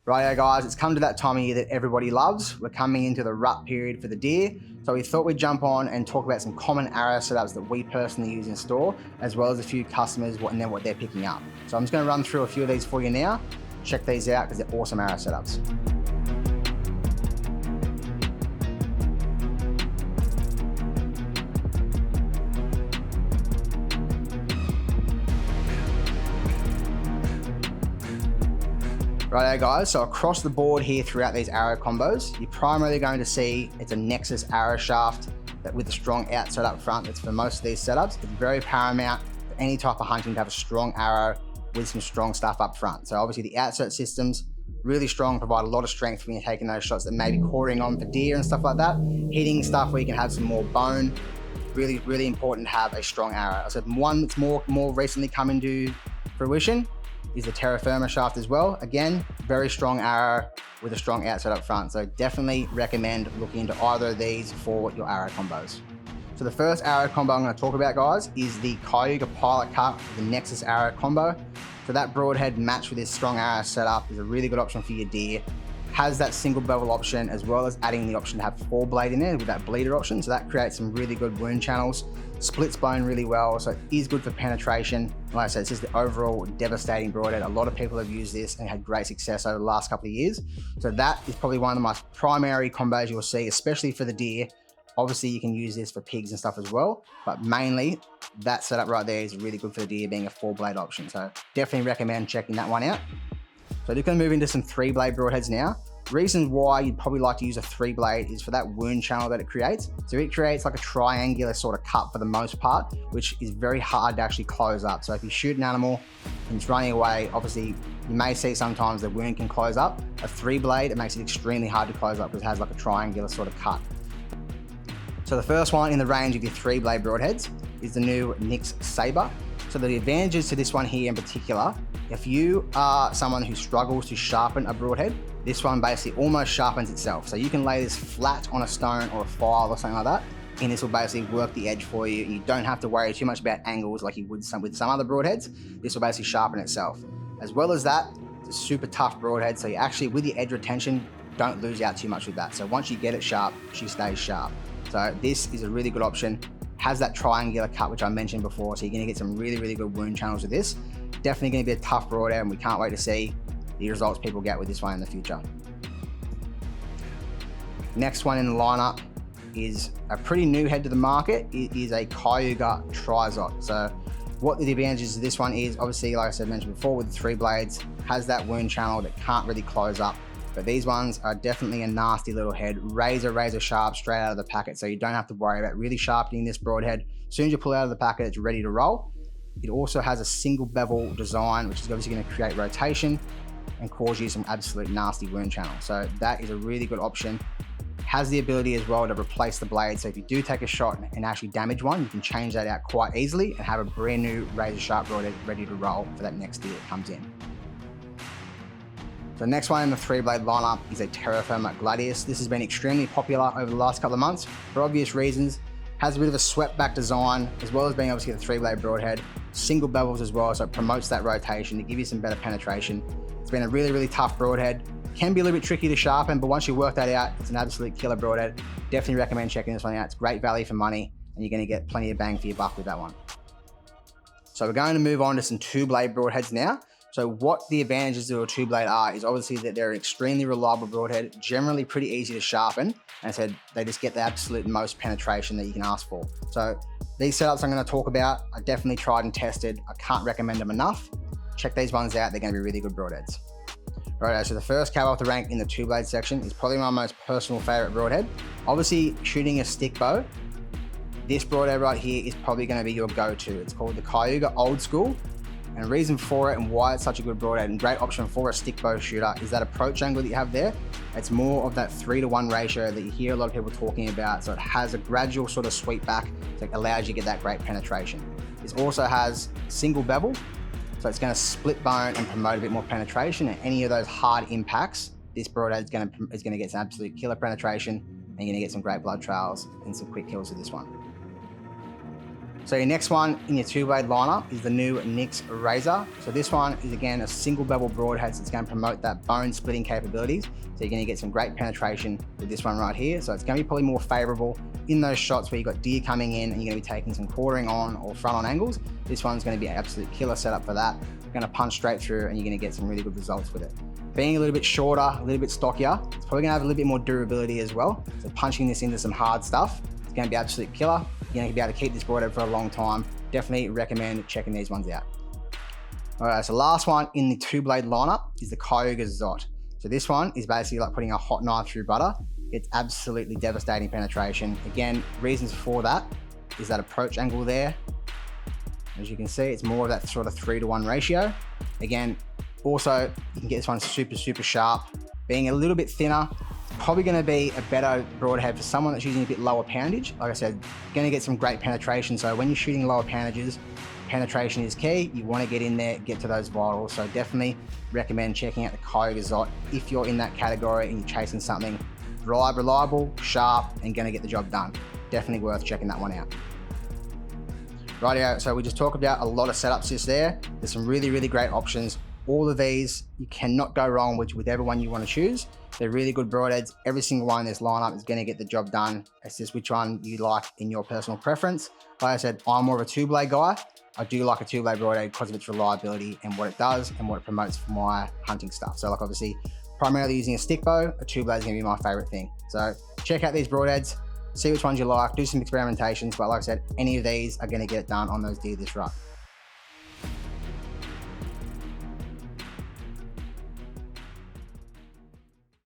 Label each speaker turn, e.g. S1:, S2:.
S1: Righto guys, it's come to that time of year that everybody loves. We're coming into the rut period for the deer. So we thought we'd jump on and talk about some common arrow setups that we personally use in store, as well as a few customers and then what they're picking up. So I'm just gonna run through a few of these for you now. Check these out because they're awesome arrow setups. Righto guys, so across the board here throughout these arrow combos, you're primarily going to see it's a Nexus arrow shaft that with a strong outside up front. That's for most of these setups. It's very paramount for any type of hunting to have a strong arrow with some strong stuff up front. So obviously the outside systems, really strong, provide a lot of strength when you're taking those shots that may be quartering on for deer and stuff like that. Hitting stuff where you can have some more bone, really, really important to have a strong arrow. So one that's more recently come into fruition is the Terra Firma shaft as well. Again, very strong arrow with a strong outside up front. So definitely recommend looking into either of these for your arrow combos. So the first arrow combo I'm going to talk about, guys, is the Kayuga Pilot Cut with the Nexus arrow combo. So that broadhead matched with this strong arrow setup is a really good option for your deer. Has that single bevel option as well as adding the option to have 4 blade in there with that bleeder option. So that creates some really good wound channels, splits bone really well. So it is good for penetration. Like I said, it's just the overall devastating broadhead. A lot of people have used this and had great success over the last couple of years. So that is probably one of the most primary combos you'll see, especially for the deer. Obviously you can use this for pigs and stuff as well, but mainly that setup right there is really good for the deer being a 4 blade option. So definitely recommend checking that one out. So just going to move into some 3 blade broadheads now. Reasons why you'd probably like to use a 3 blade is for that wound channel that it creates. So it creates like a triangular sort of cut for the most part, which is very hard to actually close up. So if you shoot an animal and it's running away, obviously you may see sometimes the wound can close up. A 3 blade, it makes it extremely hard to close up because it has like a triangular sort of cut. So the first one in the range of your 3 blade broadheads is the new Nyx Saber. So the advantages to this one here in particular, if you are someone who struggles to sharpen a broadhead, this one basically almost sharpens itself. So you can lay this flat on a stone or a file or something like that, and this will basically work the edge for you. You don't have to worry too much about angles like you would with some other broadheads. This will basically sharpen itself. As well as that, it's a super tough broadhead. So you actually, with the edge retention, don't lose out too much with that. So once you get it sharp, she stays sharp. So this is a really good option. Has that triangular cut, which I mentioned before. So you're gonna get some really, really good wound channels with this. Definitely gonna be a tough broadhead, and we can't wait to see the results people get with this one in the future. Next one in the lineup is a pretty new head to the market. It is a Kayuga Trizot. So what the advantages of this one is, obviously, like I said, mentioned before, with the 3 blades, has that wound channel that can't really close up. But these ones are definitely a nasty little head, razor sharp straight out of the packet. So you don't have to worry about really sharpening this broadhead. As soon as you pull it out of the packet, it's ready to roll. It also has a single bevel design, which is obviously going to create rotation and cause you some absolute nasty wound channel. So that is a really good option. Has the ability as well to replace the blade. So if you do take a shot and actually damage one, you can change that out quite easily and have a brand new razor sharp broadhead ready to roll for that next deer that comes in. So the next one in the 3 blade lineup is a Terra Firma Gladius. This has been extremely popular over the last couple of months for obvious reasons. Has a bit of a swept back design, as well as being able to get the 3 blade broadhead, single bevels as well, so it promotes that rotation to give you some better penetration. It's been a really, really tough broadhead. Can be a little bit tricky to sharpen, but once you work that out, it's an absolute killer broadhead. Definitely recommend checking this one out. It's great value for money, and you're gonna get plenty of bang for your buck with that one. So we're going to move on to some 2 blade broadheads now. So what the advantages of a 2 blade are is obviously that they're an extremely reliable broadhead, generally pretty easy to sharpen. And I said, they just get the absolute most penetration that you can ask for. So these setups I'm going to talk about are definitely tried and tested. I can't recommend them enough. Check these ones out. They're going to be really good broadheads. Right, so the first cab off the rank in the 2 blade section is probably my most personal favorite broadhead. Obviously shooting a stick bow, this broadhead right here is probably going to be your go-to. It's called the Kayuga Old School. And the reason for it and why it's such a good broadhead and great option for a stick bow shooter is that approach angle that you have there. It's more of that 3-to-1 ratio that you hear a lot of people talking about. So it has a gradual sort of sweep back that allows you to get that great penetration. This also has single bevel. So it's going to split bone and promote a bit more penetration. And any of those hard impacts, this broadhead is going to get some absolute killer penetration, and you're going to get some great blood trails and some quick kills with this one. So your next one in your 2-blade lineup is the new Nyx Razor. So this one is again a single bevel broadhead, so it's going to promote that bone splitting capabilities. So you're going to get some great penetration with this one right here. So it's going to be probably more favorable in those shots where you've got deer coming in and you're going to be taking some quartering on or front on angles. This one's going to be an absolute killer setup for that. You're going to punch straight through and you're going to get some really good results with it. Being a little bit shorter, a little bit stockier, it's probably going to have a little bit more durability as well. So punching this into some hard stuff, it's going to be absolute killer. You're going to be able to keep this broadhead for a long time. Definitely recommend checking these ones out. All right, so last one in the 2-blade lineup is the Kyuga Zot. So this one is basically like putting a hot knife through butter. It's absolutely devastating penetration. Again, reasons for that is that approach angle there. As you can see, it's more of that sort of 3-to-1 ratio. Again, also, you can get this one super, super sharp. Being a little bit thinner, probably going to be a better broadhead for someone that's using a bit lower poundage. Like I said, going to get some great penetration. So when you're shooting lower poundages, penetration is key. You want to get in there, get to those vitals. So definitely recommend checking out the Kyuga Zot if you're in that category and you're chasing something reliable, sharp, and going to get the job done. Definitely worth checking that one out. Rightio, so we just talked about a lot of setups just there. There's some really, really great options. All of these, you cannot go wrong with whichever one you want to choose. They're really good broadheads. Every single one in this lineup is going to get the job done. It's just which one you like in your personal preference. Like I said, I'm more of a 2-blade guy. I do like a 2-blade broadhead because of its reliability and what it does and what it promotes for my hunting stuff. So like obviously, primarily using a stick bow, a 2-blade is going to be my favorite thing. So check out these broadheads, see which ones you like, do some experimentations. But like I said, any of these are going to get it done on those deer this rut.